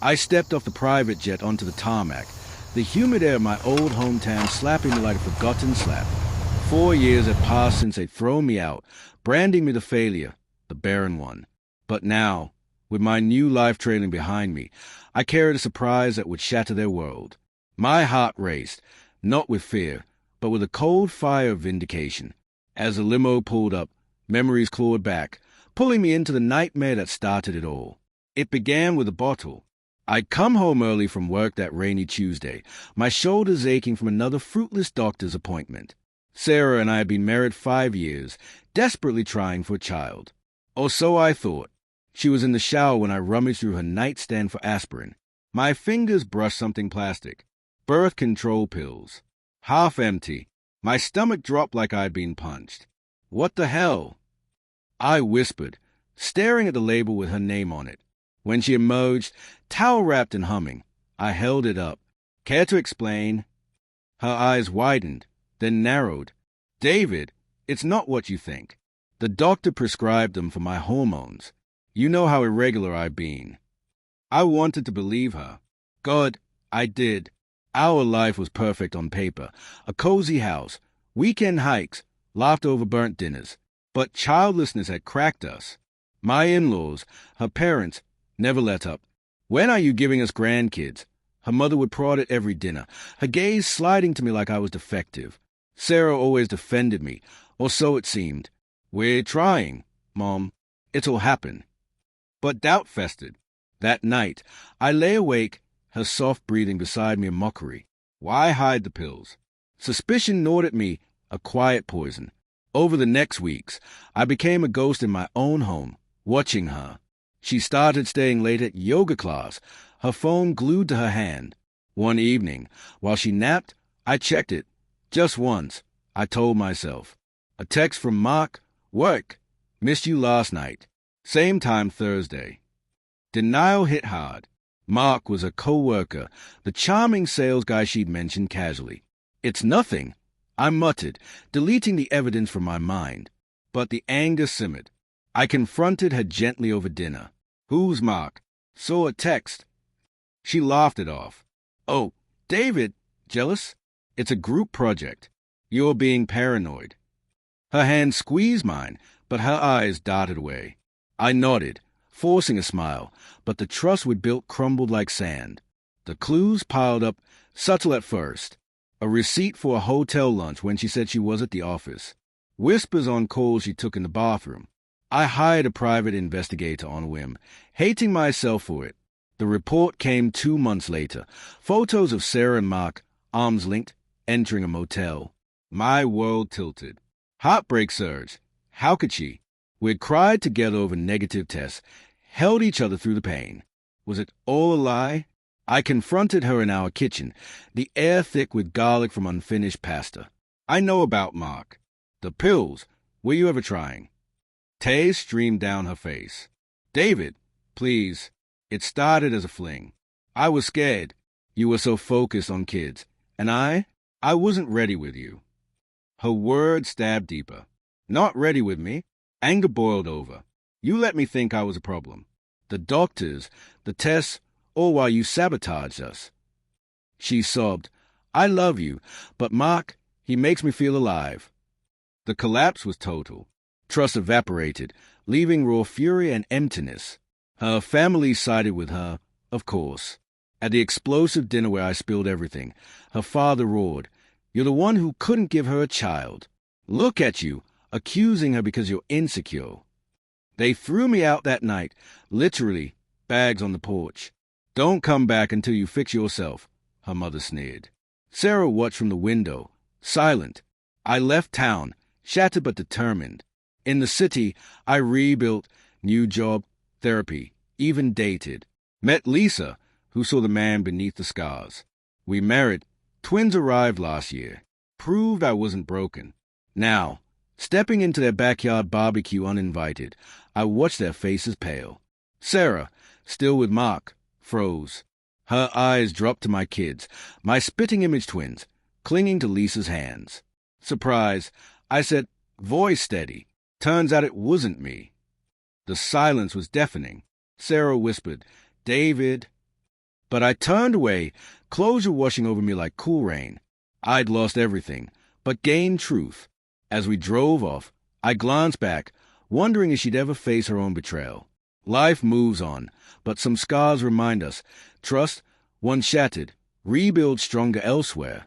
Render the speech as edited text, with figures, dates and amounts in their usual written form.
I stepped off the private jet onto the tarmac, the humid air of my old hometown slapping me like a forgotten slap. 4 years had passed since they'd thrown me out, branding me the failure, the barren one. But now, with my new life trailing behind me, I carried a surprise that would shatter their world. My heart raced, not with fear, but with a cold fire of vindication. As the limo pulled up, memories clawed back, pulling me into the nightmare that started it all. It began with a bottle. I'd come home early from work that rainy Tuesday, my shoulders aching from another fruitless doctor's appointment. Sarah and I had been married 5 years, desperately trying for a child. Or so I thought. She was in the shower when I rummaged through her nightstand for aspirin. My fingers brushed something plastic. Birth control pills. Half empty. My stomach dropped like I'd been punched. What the hell? I whispered, staring at the label with her name on it. When she emerged, towel-wrapped and humming, I held it up. Care to explain? Her eyes widened, then narrowed. David, it's not what you think. The doctor prescribed them for my hormones. You know how irregular I've been. I wanted to believe her. God, I did. Our life was perfect on paper. A cozy house, weekend hikes, laughed over burnt dinners. But childlessness had cracked us. My in-laws, her parents, never let up. When are you giving us grandkids? Her mother would prod at every dinner, her gaze sliding to me like I was defective. Sarah always defended me, or so it seemed. We're trying, Mom. It'll happen. But doubt festered. That night, I lay awake, her soft breathing beside me a mockery. Why hide the pills? Suspicion gnawed at me, a quiet poison. Over the next weeks, I became a ghost in my own home, watching her. She started staying late at yoga class, her phone glued to her hand. One evening, while she napped, I checked it. Just once, I told myself. A text from Mark, work. Missed you last night. Same time Thursday. Denial hit hard. Mark was a co-worker, the charming sales guy she'd mentioned casually. It's nothing, I muttered, deleting the evidence from my mind. But the anger simmered. I confronted her gently over dinner. Who's Mark? Saw a text. She laughed it off. Oh, David, jealous? It's a group project. You're being paranoid. Her hand squeezed mine, but her eyes darted away. I nodded, forcing a smile, but the trust we'd built crumbled like sand. The clues piled up, subtle at first. A receipt for a hotel lunch when she said she was at the office. Whispers on calls she took in the bathroom. I hired a private investigator on a whim, hating myself for it. The report came 2 months later. Photos of Sarah and Mark, arms linked, entering a motel. My world tilted. Heartbreak surged. How could she? We'd cried together over negative tests, held each other through the pain. Was it all a lie? I confronted her in our kitchen, the air thick with garlic from unfinished pasta. I know about Mark. The pills. Were you ever trying? Tears streamed down her face. David, please. It started as a fling. I was scared. You were so focused on kids. And I wasn't ready with you. Her words stabbed deeper. Not ready with me. Anger boiled over. You let me think I was a problem. The doctors, the tests, all while you sabotaged us. She sobbed. I love you, but Mark, he makes me feel alive. The collapse was total. Trust evaporated, leaving raw fury and emptiness. Her family sided with her, of course. At the explosive dinner where I spilled everything, her father roared, You're the one who couldn't give her a child. Look at you, accusing her because you're insecure. They threw me out that night, literally, bags on the porch. Don't come back until you fix yourself, her mother sneered. Sarah watched from the window, silent. I left town, shattered but determined. In the city, I rebuilt, new job, therapy, even dated. Met Lisa, who saw the man beneath the scars. We married. Twins arrived last year. Proved I wasn't broken. Now, stepping into their backyard barbecue uninvited, I watched their faces pale. Sarah, still with Mark, froze. Her eyes dropped to my kids, my spitting image twins, clinging to Lisa's hands. Surprised, I said, voice steady. Turns out it wasn't me. The silence was deafening. Sarah whispered, David. But I turned away, closure washing over me like cool rain. I'd lost everything, but gained truth. As we drove off, I glanced back, wondering if she'd ever face her own betrayal. Life moves on, but some scars remind us, trust, once shattered, rebuilds stronger elsewhere.